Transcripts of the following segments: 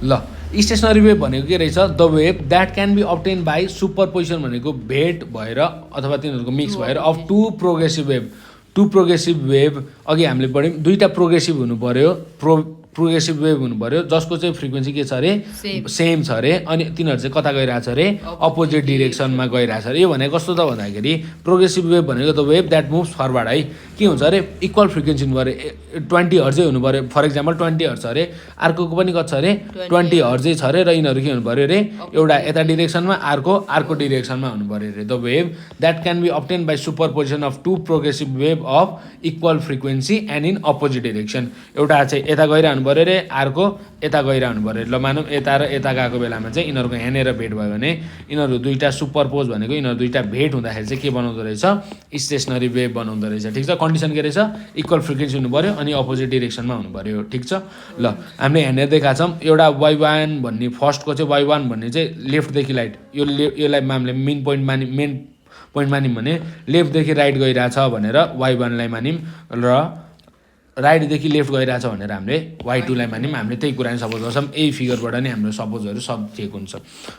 ल stationery wave भनेको के रहेछ the wave that can be obtained by superposition भनेको भेट भएर अथवा तिनीहरूको मिक्स भएर अफ टु प्रोग्रेसिभ वेभ अघि हामीले पढ्यौँ दुईवटा प्रोग्रेसिभ हुनु पऱ्यो प्रोग्रेसिभ वेभ हुनु पऱ्यो जसको चाहिँ फ्रिक्वेन्सी के छ अरे सेम छ अरे अनि तिनीहरू चाहिँ कता गइरहेछ अरे अपोजिट डिरेक्सनमा गइरहेछ अरे यो भनेको कस्तो त भन्दाखेरि प्रोग्रेसिभ वेभ भनेको the wave that moves forward है के हुन्छ अरे इक्वल फ्रिक्वेन्सी हुनु पऱ्यो 20 हर्जै हुनु पऱ्यो फर इक्जाम्पल 20 हर्ज छ अरे अर्को पनि कति छ अरे 20 हर्जै छ अरे र यिनीहरू के हुनु पऱ्यो अरे एउटा यता डिरेक्सनमा अर्को डिरेक्सनमा हुनु पऱ्यो are the wave that can be obtained by superposition of two progressive wave of equal frequency and in opposite direction एउटा चाहिँ यता गइरहनु पऱ्यो अरे अर्को यता गइरहनु पऱ्यो ल मानौँ यता र यता गएको बेलामा चाहिँ यिनीहरूको यहाँनिर भेट भयो भने यिनीहरू दुईवटा सुपरपोज भनेको यिनीहरू दुईवटा भेट हुँदाखेरि चाहिँ के बनाउँदो रहेछ स्टेसनरी वेभ बनाउँदो रहेछ ठिक छ कन्डिसन के रहेछ इक्वल फ्रिक्वेन्सी हुनु पऱ्यो अनि अपोजिट डिरेक्सनमा हुनु पऱ्यो ठिक छ ल हामीले यहाँनिर देखाएको छौँ एउटा y1 भन्ने फर्स्टको चाहिँ y1 भन्ने चाहिँ लेफ्टदेखि राइट यसलाई हामीले मेन पोइन्ट मानिम भने लेफ्टदेखि राइट गइरहेछ भनेर y1 लाई मानिम र राइटदेखि लेफ्ट गइरहेछ भनेर हामीले y2 लाई मानिम हामीले त्यही कुरा सपोज गर्छौँ यही फिगरबाट नै हाम्रो सपोजहरू सब चेक हुन्छ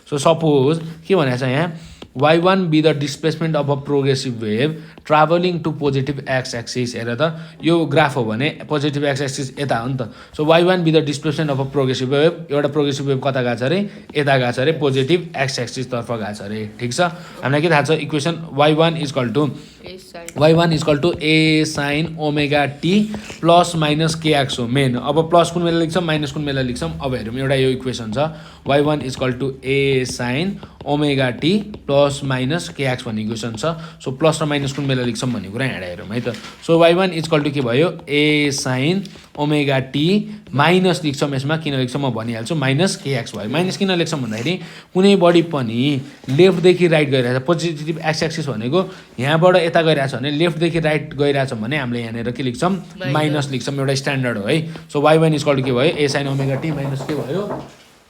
सो सपोज के भनेको छ यहाँ y1 be the displacement of a progressive wave travelling to positive x axis हेर त यो ग्राफ हो भने पोजिटिभ एक्स एक्सिस यता हो नि त so y1 be the displacement of a progressive wave एउटा प्रोग्रेसिभ वेभ कता गएको छ अरे यता गएको छ अरे पोजिटिभ एक्स एक्सिसतर्फ गएको छ अरे ठिक छ हामीलाई के थाहा छ equation y1 equal to a sin omega t plus minus kx हो मेन अब प्लस कुन बेला लेख्छौँ माइनस कुन बेला लेख्छौँ अब हेरौँ एउटा यो इक्वेसन छ y1 equal to a sin omega t plus minus kx भन्ने इक्वेसन छ सो प्लस र माइनस कुन बेला लेख्छौँ भन्ने कुरा यहाँ हेरौँ है त सो y1 इक्वल टु के भयो a sin omega T minus लेख्छौँ यसमा किन लेख्छौँ म भनिहाल्छु माइनस kx भयो माइनस किन लेख्छौँ भन्दाखेरि कुनै बडी पनि लेफ्टदेखि राइट गइरहेछ पोजिटिभ एक्स एक्सिस भनेको यहाँबाट यता गइरहेछ भने लेफ्टदेखि राइट गइरहेछ भने हामीले यहाँनिर के लेख्छौँ माइनस लेख्छौँ एउटा स्ट्यान्डर्ड हो है सो y1 इक्वल टु के भयो a sin omega T minus के भयो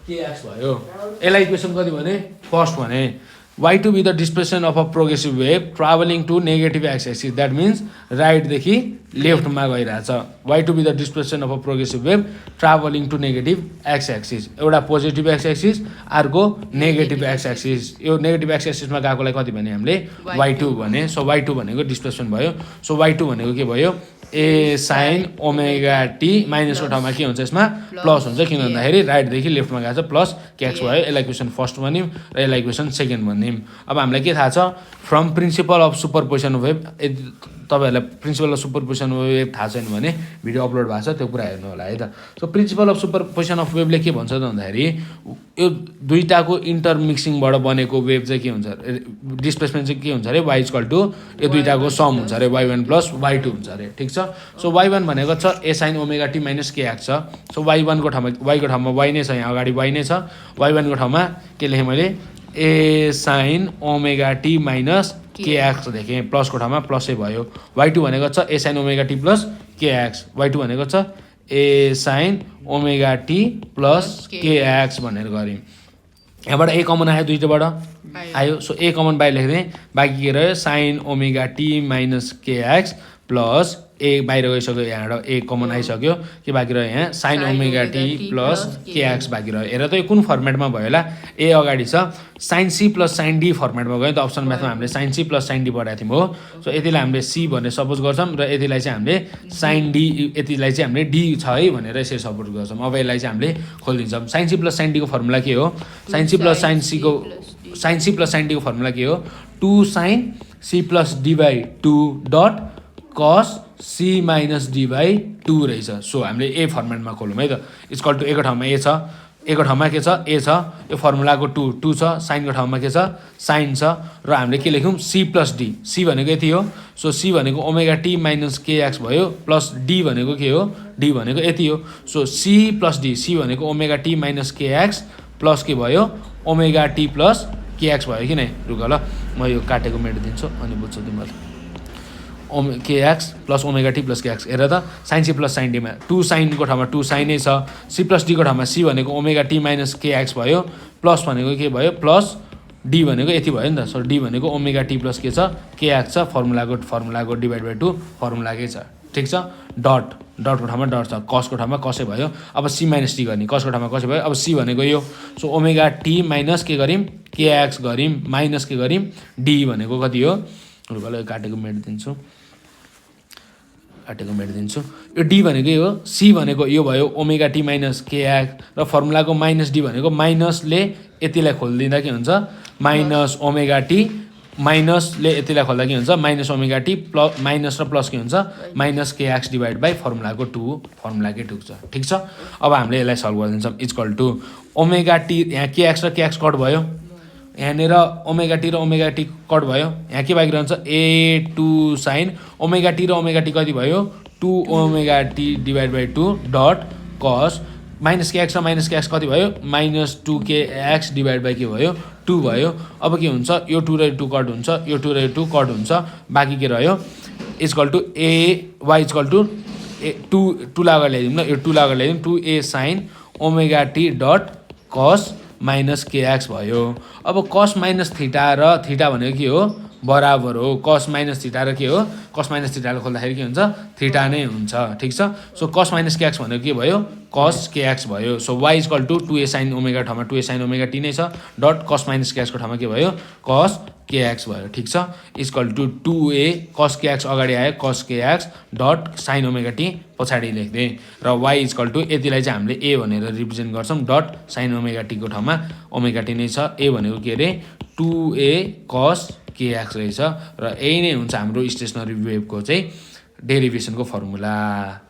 kx भयो यसलाई इक्वेसन कति भने फर्स्ट भने y2 be the displacement of a progressive wave travelling to negative x axis that means राइटदेखि लेफ्टमा गइरहेछ y2 be the displacement of a progressive wave travelling to negative x axis एउटा positive x axis अर्को negative x axis यो negative x एक्सिसमा गएकोलाई कति भने हामीले y2 भने सो y2 भनेको डिस्प्लेसमेन्ट भयो सो y2 भनेको के भयो a sin ओमेगा टी माइनसको ठाउँमा के हुन्छ यसमा प्लस हुन्छ किन भन्दाखेरि राइटदेखि लेफ्टमा गएको छ प्लस kx भयो यसलाई इक्वेसन फर्स्ट भन्यौँ र यसलाई इक्वेसन सेकेन्ड भन्यौँ अब हामीलाई के थाहा छ from principle of superposition wave यदि तपाईँहरूलाई प्रिन्सिपल अफ सुपरपोजिसन वेभ थाहा छैन भने भिडियो अपलोड भएको छ त्यो कुरा हेर्नु होला है त so principle of superposition of वेभले के भन्छ त भन्दाखेरि यो दुईटाको इन्टरमिक्सिङबाट बनेको वेभ चाहिँ के हुन्छ डिस्प्लेसमेन्ट चाहिँ के हुन्छ अरे y इक्वल टु यो दुईटाको सम हुन्छ अरे y1 प्लस y2 हुन्छ अरे ठिक छ सो y1 भनेको छ a sin omega T minus kx छ सो y1 को ठाउँमा y को ठाउँमा y नै छ यहाँ अगाडि y नै छ y1 को ठाउँमा के लेखेँ मैले a sin omega T minus kx लेखेँ प्लसको ठाउँमा प्लसै भयो y2 भनेको छ a sin omega t plus kx y2 भनेको छ a sin omega t plus kx भनेर गऱ्यौँ यहाँबाट a कमन आयो दुईटाबाट आयो सो a कमन बाहिर लेख्दै बाँकी के रह्यो sin omega T minus kx plus a बाहिर गइसक्यो यहाँबाट a कमन आइसक्यो के बाँकी रह्यो यहाँ sin omega t plus kx बाँकी रह्यो हेर त यो कुन फर्मेटमा भयो होला a अगाडि छ sin c plus sin d फर्मेटमा गयो त अप्सन म्याथमा हामीले sin c plus sin d पढाएको थियौँ हो सो यतिलाई हामीले c भनेर सपोज गर्छौँ र यतिलाई चाहिँ हामीले sin d यतिलाई चाहिँ हामीले d छ है भनेर यसरी सपोज गर्छौँ अब यसलाई चाहिँ हामीले खोलिदिन्छौँ sin c plus sin d को फर्मुला के हो sin c plus sin d को फर्मुला के हो 2 sin c plus d by 2 dot cos c minus d by 2 रहेछ सो हामीले ए फर्मेटमा खोलौँ है त इक्वल टु एको ठाउँमा ए छ एको ठाउँमा के छ ए छ यो फर्मुलाको 2 छ साइनको ठाउँमा के छ साइन छ र हामीले के लेख्यौँ c प्लस डी c भनेको यति हो सो c भनेको ओमेगा टी माइनस kx भयो प्लस d भनेको के हो d भनेको यति हो so c plus D c भनेको omega T minus kx plus के भयो ओमेगा टी प्लस kx भयो कि नै रुक ल म यो काटेको मेटिदिन्छु अनि बुझ्छौ तिमीले kx plus omega t plus kx हेर त साइन सी प्लस साइन डीमा 2 साइनको ठाउँमा 2 साइनै छ सी प्लस डीको ठाउँमा सी भनेको ओमेगा टी माइनस kx भयो प्लस भनेको के भयो प्लस डी भनेको यति भयो नि त सो डी भनेको ओमेगा टी प्लस के छ kx छ फर्मुलाको डिभाइड बाई 2 फर्मुलाकै छ ठिक छ डट डटको ठाउँमा डट छ, कसको ठाउँमा कसै भयो। अब सी माइनस टी गर्ने, कसको ठाउँमा कसै भयो। अब सी भनेको यो, सो ओमेगा टी माइनस के गऱ्यौँ केएक्स गऱ्यौँ माइनस के गऱ्यौँ डी भनेको कति हो, ल काटेको मेटिदिन्छु यो डी भनेको यो हो, सी भनेको यो भयो ओमेगा टी माइनस केएक्स र फर्मुलाको माइनस डी भनेको माइनसले यतिलाई खोलिदिँदा के हुन्छ माइनस ओमेगा टी माइनसले यतिलाई खोल्दा के हुन्छ minus omega t plus minus र प्लस के हुन्छ माइनस केएक्स डिभाइड बाई फर्मुलाको फर्मुलाकै टुक्छ। ठिक छ, अब हामीले यसलाई सल्भ गरिदिन्छौँ। इक्वल टु ओमेगा टी, यहाँ केएक्स र केएक्स कट भयो, यहाँनिर ओमेगा टी र ओमेगा टी कट भयो, यहाँ के बाँकी रहन्छ ए टू साइन ओमेगा टी र ओमेगा टी कति भयो 2 omega T divide by 2 dot cos minus KX र माइनस केएक्स कति भयो माइनस 2 केएक्स डिभाइड बाई के भयो 2 भयो। अब के हुन्छ यो 2 र 2 कट हुन्छ, यो 2 र 2 कट हुन्छ, बाँकी के रह्यो equal to a y equal to a 2 लागेर ल्याइदिउँ ल, यो 2 लागेर ल्याइदिउँ 2a sine omega t dot cos minus k x भयो। अब कस माइनस थिटा र थिटा भनेको के हो बराबर हो कस माइनस थिटा र के हो कस माइनस थिटाले खोल्दाखेरि के हुन्छ थिटा नै हुन्छ। ठिक छ, सो कस माइनस केएक्स भनेको के भयो कस केएक्स भयो। So y equal to 2a sine omega ठाउँमा 2a साइन ओमेगा टी नै छ डट कस माइनस केएक्सको ठाउँमा के भयो कस केएक्स भयो। ठिक छ, इक्वल टु 2a कस केएक्स अगाडि आयो कस KX dot sine omega T पछाडि लेख्दै र वाइ इक्वल टु यतिलाई चाहिँ हामीले ए भनेर रिप्रेजेन्ट गर्छौँ डट साइन ओमेगा टीको ठाउँमा ओमेगा टी नै छ। ए भनेको के अरे 2a कस केएक्स रहेछ र यही नै हुन्छ हाम्रो स्टेसनरी वेभको चाहिँ डेरिभेसनको फर्मुला।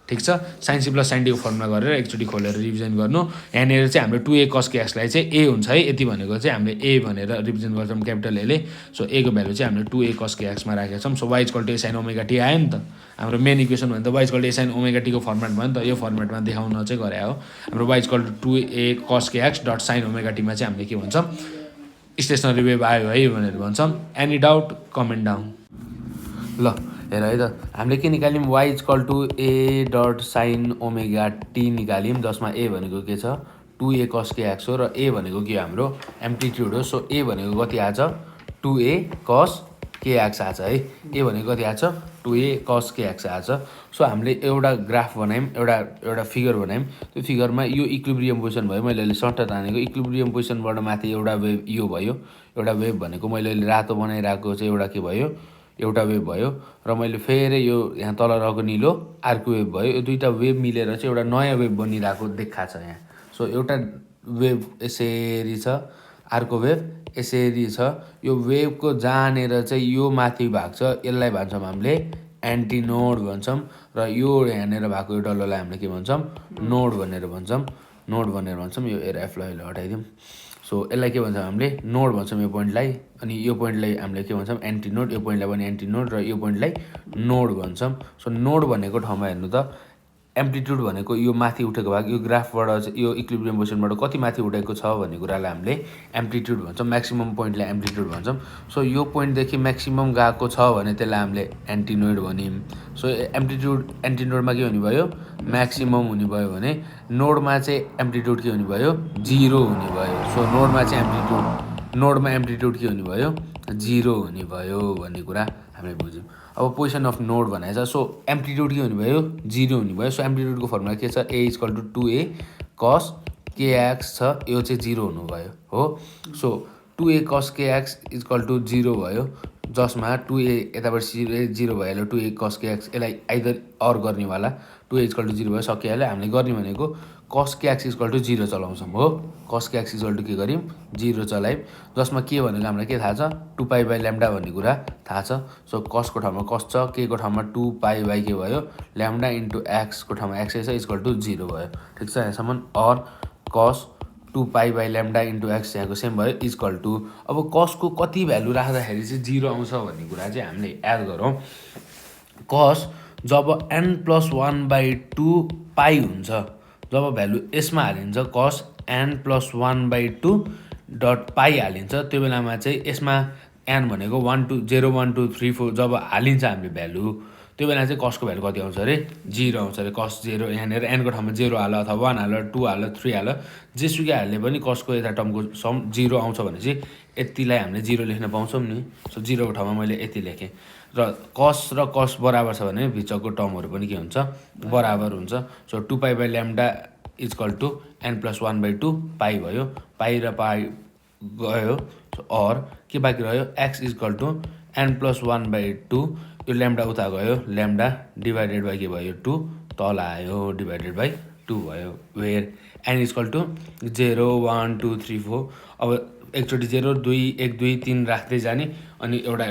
ठिक छ, साइन सी प्लस साइन डीको फर्मुला गरेर एकचोटि खोलेर रिभिजन गर्नु। यहाँनिर चाहिँ हाम्रो 2a कस केएक्सलाई चाहिँ ए हुन्छ है, यति भनेको चाहिँ हामीले ए भनेर रिप्रेजेन्ट गर्छौँ क्यापिटल एले। सो ए को भ्यालु चाहिँ हामीले 2a कस केएक्समा राखेका छौँ। So y equal to a sine omega t आयो नि त, हाम्रो मेन इक्वेसन भने त y equal to a sine omega टीको फर्मेट भयो नि त, यो फर्मेटमा देखाउन चाहिँ गरे हो। हाम्रो वाइ इक्वल टु 2a कस केएक्स डट साइन ओमेगा टीमा चाहिँ हामीले के भन्छौँ स्टेसनरी वेभ आयो है भनेर भन्छौँ। Any doubt comment down. ल हेर है त हामीले के निकाल्यौँ y equal to a dot sine omega t निकाल्यौँ जसमा ए भनेको के छ 2a कस केएक्स हो र ए भनेको के हाम्रो एम्प्लिट्युड हो। सो ए भनेको कति आछ 2a कस केएक्स आछ है, ए भनेको कति आछ 2a कस केएक्स आछ। सो हामीले एउटा ग्राफ बनायौँ एउटा फिगर बनायौँ, त्यो फिगरमा यो इक्विलिब्रियम पोजिसन भयो, मैले अहिले सट्ट तानेको इक्विलिब्रियम पोजिसनबाट माथि एउटा वेभ यो भयो, एउटा वेभ भनेको मैले अहिले रातो बनाइरहेको चाहिँ एउटा के भयो एउटा वेभ भयो र मैले फेरि यो यहाँ तल रहेको निलो अर्को वेभ भयो। यो दुईवटा वेभ मिलेर चाहिँ एउटा नयाँ वेभ बनिरहेको देखाएको छ यहाँ। सो एउटा वेभ यसरी छ अर्को वेभ यसरी छ, यो वेभको जहाँनिर चाहिँ यो माथि भाग छ यसलाई भन्छौँ हामीले एन्टिनोड भन्छौँ र यो यहाँनिर भएको यो डल्लोलाई हामीले के भन्छौँ नोड भनेर भन्छौँ। यो एफलाई हटाइदिउँ। सो यसलाई के भन्छौँ हामीले नोड भन्छौँ यो पोइन्टलाई, अनि यो पोइन्टलाई हामीले के भन्छौँ एन्टिनोड, यो पोइन्टलाई पनि एन्टिनोड र यो पोइन्टलाई नोड भन्छौँ। सो नोड भनेको ठाउँमा हेर्नु त एम्प्लिट्युड भनेको यो माथि उठेको भाग यो ग्राफबाट चाहिँ यो इक्विलिब्रियम पोजिसनबाट कति माथि उठेको छ भन्ने कुरालाई हामीले एम्प्लिट्युड भन्छौँ, म्याक्सिमम पोइन्टलाई एम्प्लिट्युड भन्छौँ। सो यो पोइन्टदेखि म्याक्सिमम गएको छ भने त्यसलाई हामीले एन्टिनोड भन्यौँ। सो एन्टिनोडमा के हुने भयो म्याक्सिमम हुने भयो भने नोडमा चाहिँ एम्प्लिट्युड के हुने भयो 0 हुने भयो। सो नोडमा एम्प्लिट्युड के हुने भयो 0 हुने भयो भन्ने कुरा हामीले बुझ्यौँ। अब पोजिसन अफ नोड भनेको छ, सो एम्प्लिट्युड के हुने भयो 0 हुने भयो। सो एम्प्लिट्युडको फर्मुला के छ ए इक्वल टु 2a कस केएक्स छ, यो चाहिँ 0 हुनुभयो हो। सो 2a कस केएक्स इक्वल टु 0 भयो, जसमा 2a यताबाट 0 भइहाल्यो 2a कस केएक्स, यसलाई आइदर अर गर्नेवाला 2a इक्वल टु 0 भयो सकिहाल्यो। हामीले गर्ने भनेको कस केएक्स इक्वल टु 0 चलाउँछौँ हो, कस केएक्स इक्वल टु के गर्यौँ 0 चलायौँ, जसमा के भनेको हामीलाई के थाहा छ 2π बाई ल्याम्डा भन्ने कुरा थाहा छ। सो कसको ठाउँमा कस छ, के को ठाउँमा 2π बाई के भयो ल्याम्डा इन्टु एक्सको ठाउँमा एक्सै छ इक्वल टु 0 भयो। ठिक छ, यहाँसम्म अर कस 2π बाई ल्याम्डा इन्टु एक्स यहाँको सेम भयो इक्वल टु। अब कसको कति भ्यालु राख्दाखेरि चाहिँ 0 आउँछ भन्ने कुरा चाहिँ हामीले याद गरौँ। कस जब n+1/2 पाइ हुन्छ, जब भ्यालु यसमा हालिन्छ कस n+1/2 डट पाइ हालिन्छ, त्यो बेलामा चाहिँ यसमा n भनेको 1 2 0 1 2 3 4 जब हालिन्छ हामीले भ्यालु त्यो बेला चाहिँ कसको भ्यालु कति आउँछ अरे 0 आउँछ अरे। कस 0 यहाँनिर एनको ठाउँमा 0 हाल अथवा 1 हाल 2 हाल 3 हाल जेसुकै हाल्ने पनि कसको यता टर्मको सम 0 आउँछ भने चाहिँ यतिलाई हामीले 0 लेख्न पाउँछौँ नि। सो 0 को ठाउँमा मैले यति लेखेँ र कस बराबर छ भने भित्रको टर्महरू पनि के हुन्छ बराबर हुन्छ। सो 2π/λ इक्वल टु n+1/2 पाई भयो, पाई र पाई गयो। और के बाँकी रह्यो x इक्वल टु n+1/2 यो ल्याम्डा उता गयो, ल्याम्डा डिभाइडेड बाई के भयो 2 तल आयो डिभाइडेड बाई 2 भयो। वेयर n इक्वल टु 0 1 2 3 4 अब एकचोटि 0 2 1 2 3 राख्दै जाने अनि एउटा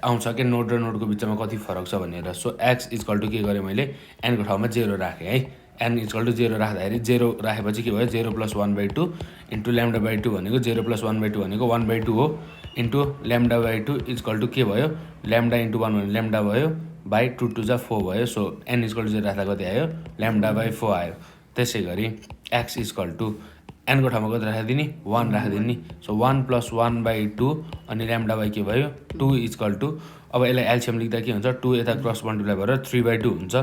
आउँछ के नोड र नोडको बिचमा कति फरक छ भनेर। सो x इक्वल टु के गरेँ मैले n को ठाउँमा 0 राखेँ है। n इक्वल टु 0 राख्दाखेरि 0 राखेपछि के भयो 0 + 1/2 इन्टु λ/2 भनेको 0 + 1/2 भनेको 1/2 हो इन्टु λ/2 इक्वल टु के भयो λ इन्टु 1 भने λ भयो बाई 2 2 जा 4 भयो। सो n इक्वल टु 0 राख्दा कति आयो λ/4 आयो। त्यसै गरी x इक्वल टु n को ठाउँमा कति राखिदिने 1 राखिदिने। सो 1 + 1/2 अनि λ/ के भयो 2 इक्वल टु अब यसलाई एलसिएम लेख्दा के हुन्छ 2 यता क्रस मल्टिप्लाई भएर 3/2 हुन्छ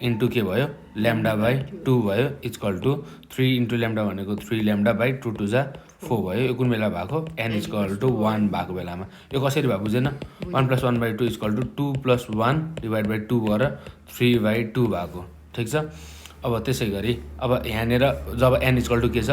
इन्टु के भयो λ/2 भयो इक्वल टु 3 इन्टु λ भनेको 3λ/2 2 जा 4 भयो। यो कुन बेला भएको n इक्वल टु 1 भएको बेलामा। यो कसरी भयो बुझेन 1 + 1/2 इक्वल टु 2 + 1 डिभाइड बाई 2 गरेर 3/2 भएको। ठिक छ। अब त्यसै गरी अब यहाँनिर जब n इक्वल टु के छ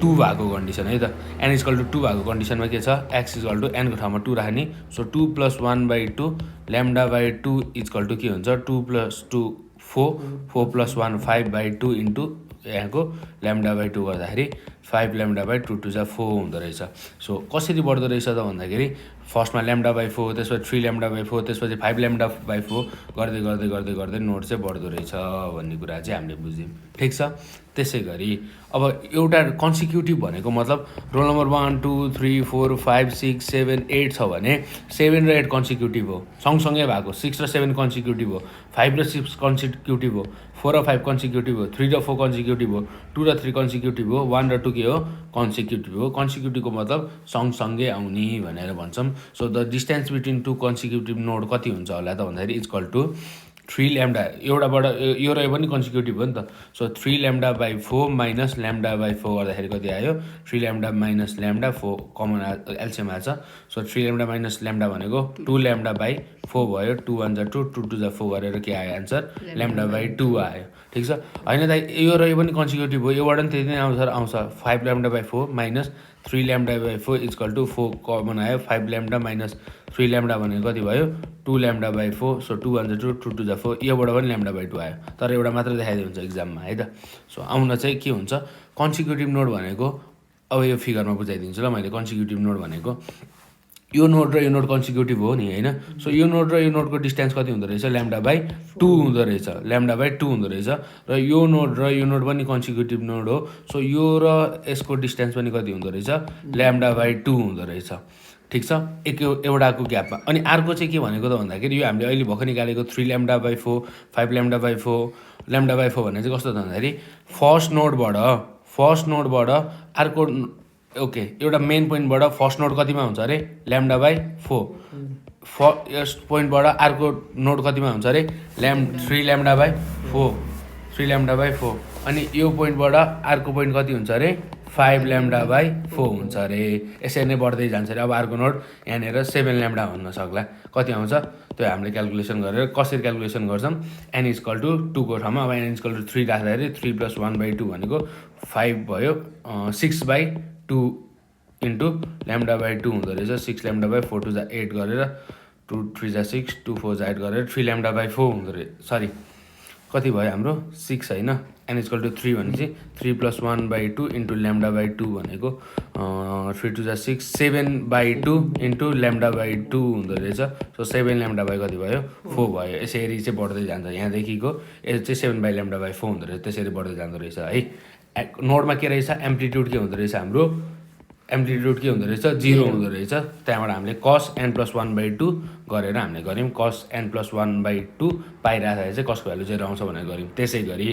2 भएको कन्डिसन है त n इक्वल टु 2 भएको कन्डिसनमा के छ x इक्वल टु n को ठाउँमा 2 राख्ने। सो 2 + 1/2 λ/2 इक्वल टु के हुन्छ 2 + 2 4 4 + 1 5/2 इन्टु यहाँको λ/2 गर्दाखेरि 5λ/2 2 जा 4 हुँदो रहेछ। सो कसरी बढ्दो रहेछ त भन्दाखेरि फर्स्टमा λ/4 त्यसपछि 3λ/4 त्यसपछि 5λ/4 गर्दै गर्दै गर्दै गर्दै नोड चाहिँ बढ्दो रहेछ भन्ने कुरा चाहिँ हामीले बुझ्यौँ। ठिक छ। त्यसै गरी अब एउटा कन्सिक्युटिभ भनेको मतलब रोल नम्बर 1 2 3 4 5 6 7 8 छ भने 7 र 8 कन्सिक्युटिभ हो, सँगसँगै भएको 6 र 7 कन्सिक्युटिभ हो, 5 र 6 कन्सिक्युटिभ हो, 4 र 5 कन्सिक्युटिभ हो, 3 र 4 कन्सिक्युटिभ हो, 2 र 3 कन्सिक्युटिभ हो, 1 र 2 के हो कन्सिक्युटिभ हो। कन्सिक्युटिभको मतलब सँगसँगै आउने भनेर भन्छौँ। So the distance between two consecutive node कति हुन्छ होला त भन्दाखेरि इक्वल टु 3λ एउटाबाट यो र यो पनि कन्सिक्युटिभ हो नि त। सो 3λ/4 माइनस λ/4 गर्दाखेरि कति आयो 3λ माइनस λ 4 कमन एलसिएम आएछ। सो 3λ माइनस λ भनेको 2λ/4 भयो 2 1 जा 2 2 2 जा 4 गरेर के आयो आन्सर λ/2 आयो। ठिक छ। होइन त यो र यो पनि कन्सिक्युटिभ हो, योबाट पनि त्यति नै आउँछ 5λ/4 माइनस 3λ/4 इक्वल टु 4 कमन आयो 5λ माइनस 3λ भनेको कति भयो 2λ/4। सो 2 1 जा 2 2 2 जा 4 योबाट पनि λ/2 आयो, तर एउटा मात्र देखाइदियो हुन्छ इक्जाममा है त। सो आउन चाहिँ के हुन्छ कन्सिक्युटिभ नोड भनेको अब यो फिगरमा बुझाइदिन्छु ल मैले। कन्सिक्युटिभ नोड भनेको यो नोड र यो नोड कन्सिक्युटिभ हो नि होइन। सो यो नोड र यो नोडको डिस्टेन्स कति हुँदो रहेछ λ/2 हुँदो रहेछ, λ/2 हुँदो रहेछ। र यो नोड र यो नोड पनि कन्सिक्युटिभ नोड हो। सो यो र यसको डिस्टेन्स पनि कति हुँदो रहेछ λ/2 हुँदो रहेछ। ठिक छ। एउटाको ग्यापमा। अनि अर्को चाहिँ के भनेको त भन्दाखेरि यो हामीले अहिले भर्खर निकालेको 3λ/4 5λ/4 λ/4 भन्ने चाहिँ कस्तो त भन्दाखेरि फर्स्ट नोडबाट अर्को ओके एउटा मेन पोइन्टबाट फर्स्ट नोड कतिमा हुन्छ अरे λ/4 यस पोइन्टबाट अर्को नोड कतिमा हुन्छ अरे 3λ/4 अनि यो पोइन्टबाट अर्को पोइन्ट कति हुन्छ अरे 5λ/4 हुन्छ अरे। यसरी नै बढ्दै जान्छ अरे। अब अर्को नोड यहाँनिर 7λ हुन सक्ला, कति आउँछ त्यो हामीले क्यालकुलेसन गरेर कसरी क्यालकुलेसन गर्छौँ n इक्वल टु 2 को ठाउँमा अब n इक्वल टु 3 राख्दाखेरि 3 + 1/2 भनेको 5 भयो 6/2 इन्टु λ/2 हुँदो रहेछ 6λ/4 2 जा 8 गरेर 2 3 जा 6 2 4 जा 8 गरेर 3λ/4 हुँदो रहेछ। सरी कति भयो हाम्रो 6 होइन n इक्वल टु 3 भनेपछि 3 + 1/2 इन्टु λ/2 भनेको 3 2 जा 6 7/2 इन्टु λ/2 हुँदो रहेछ। सो 7λ कति भयो 4 भयो। यसरी चाहिँ बढ्दै जान्छ यहाँदेखिको यो चाहिँ 7/λ/4 हुँदो रहेछ, त्यसरी बढ्दै जाँदो रहेछ है। नोडमा के रहेछ एम्प्लिट्युड के हुँदो रहेछ हाम्रो एम्प्लिट्युड के हुँदो रहेछ 0 हुँदो रहेछ। त्यहाँबाट हामीले cos n+1/2 गरेर हामीले गऱ्यौँ cos n+1/2 पाइराख्दाखेरि चाहिँ कसको भ्यालु 0 आउँछ भनेर गऱ्यौँ। त्यसै गरी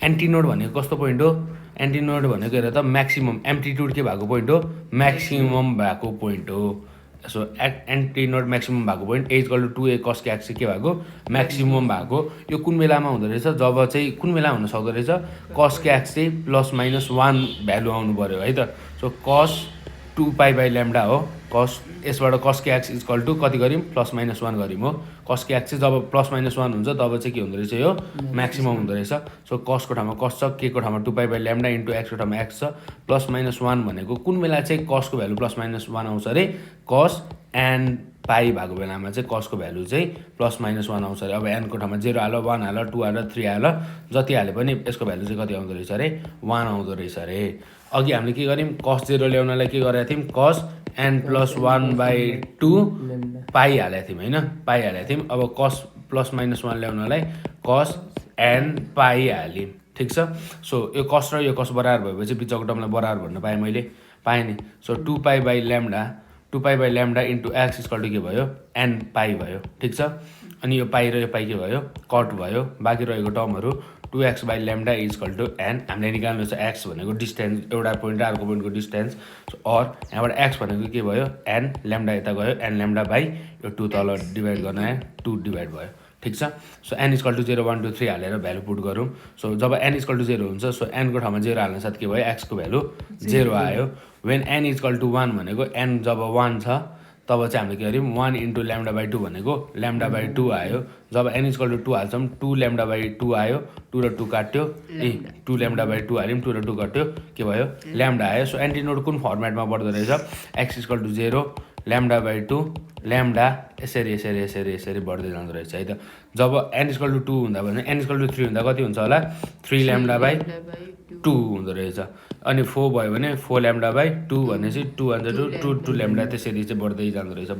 एन्टिनोड भनेको कस्तो पोइन्ट हो एन्टिनोड भनेको हेर त म्याक्सिमम एम्प्लिट्युड के भएको पोइन्ट हो म्याक्सिमम भएको पोइन्ट हो। सो एन्टिनोड म्याक्सिमम भएको पोइन्ट a = 2a cos के एक्स के भएको म्याक्सिमम भएको। यो कुन बेलामा हुँदो रहेछ जब चाहिँ कुन बेला हुन सक्दो रहेछ cos के एक्स चाहिँ ±1 भ्यालु आउनु पऱ्यो है त। सो cos 2π/λ हो कस यसबाट कस के एक्स इक्वल टु कति गऱ्यौँ +-1 गऱ्यौँ हो कस के एक्स चाहिँ जब +-1 हुन्छ तब चाहिँ के हुँदो रहेछ यो म्याक्सिमम हुँदो रहेछ सो कसको ठाउँमा कस छ के को ठाउँमा 2π/λ इन्टु एक्सको ठाउँमा एक्स छ +-1 भनेको कुन बेला चाहिँ कसको भ्यालु +-1 आउँछ अरे कस एन पाई भएको बेलामा चाहिँ कसको भ्यालु चाहिँ +-1 आउँछ अरे अब एनको ठाउँमा 0 हाल 1 हाल 2 हाल 3 हाल जति हाले पनि यसको भ्यालु चाहिँ कति आउँदो रहेछ अरे 1 आउँदो रहेछ अरे अघि हामीले के गर्यौँ कस 0 ल्याउनलाई के गरेका थियौँ कस n+1/2 पाई हालेको थियौँ होइन पाई हालेको थियौँ अब कस +-1 ल्याउनलाई कस n पाई हाल्यौँ ठिक छ सो यो कस र यो कस बराबर भएपछि बिचको टर्मलाई बराबर भन्न पाएँ मैले पाएँ नि so 2π/λ into x equal to के भयो n पाई भयो ठिक छ अनि यो पाई र यो पाई के भयो कट भयो बाँकी रहेको टर्महरू 2x/λ इक्वल टु n हामीले निकाल्नु छ एक्स भनेको डिस्टेन्स एउटा पोइन्ट र अर्को पोइन्टको डिस्टेन्स अर यहाँबाट एक्स भनेको के भयो n ल्याम्डा यता गयो n ल्याम्डा बाई यो 2 तल डिभाइड गर्न आयो 2 डिभाइड भयो ठिक छ सो n इक्वल टु 0 1 2 3 हालेर भ्यालु पुट गरौँ सो जब n इक्वल टु 0 हुन्छ सो n को ठाउँमा 0 हाल्न साथ के भयो एक्सको भ्यालु 0 आयो वेन n इक्वल टु 1 भनेको n जब 1 छ तब चाहिँ हामीले के गर्यौँ 1 इन्टु λ/2 भनेको λ/2 आयो जब n इक्वल टु 2 हाल्छौँ 2 λ/2 आयो 2 र 2 काट्यो 2 λ/2 हाल्यौँ 2 र 2 काट्यो के भयो ल्याम्डा आयो सो एन्टिनोड कुन फर्मेटमा बढ्दो रहेछ एक्स इक्वल टु 0 λ/2 ल्याम्डा यसरी बढ्दै जाँदो रहेछ है त जब n इक्वल टु 2 हुँदा भने n इक्वल टु 3 हुँदा कति हुन्छ होला 3 λ/2 हुँदो रहेछ अनि 4 भयो भने 4 λ/2 भनेपछि 2 अन्त 2 λ त्यसरी चाहिँ बढ्दै जाँदो रहेछ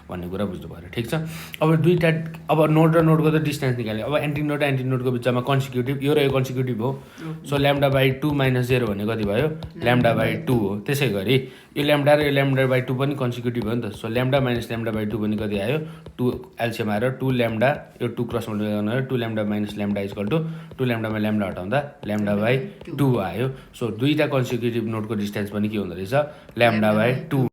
भन्ने कुरा बुझ्नु पऱ्यो ठिक छ अब दुईवटा अब नोड र नोडको त डिस्टेन्स निकाल्यो अब एन्टिनोड र एन्टिनोडको बिचमा कन्सिक्युटिभ यो र यो कन्सिक्युटिभ हो सो λ/2 - 0 भने कति भयो λ/2 हो त्यसै गरी यो ल्याम्डा र यो λ/2 पनि कन्सिक्युटिभ हो नि त सो λ - λ/2 पनि कति आयो 2 एलसिएम आएर 2 λ यो 2 क्रस मल्टिप्लाई गर्नु 2 λ - λ इक्वल टु 2 λ मा λ हटाउँदा λ/2 आयो सो दुईटा कन्सिक्युटिभ नोडको डिस्टेन्स पनि के हुँदो रहेछ λ/2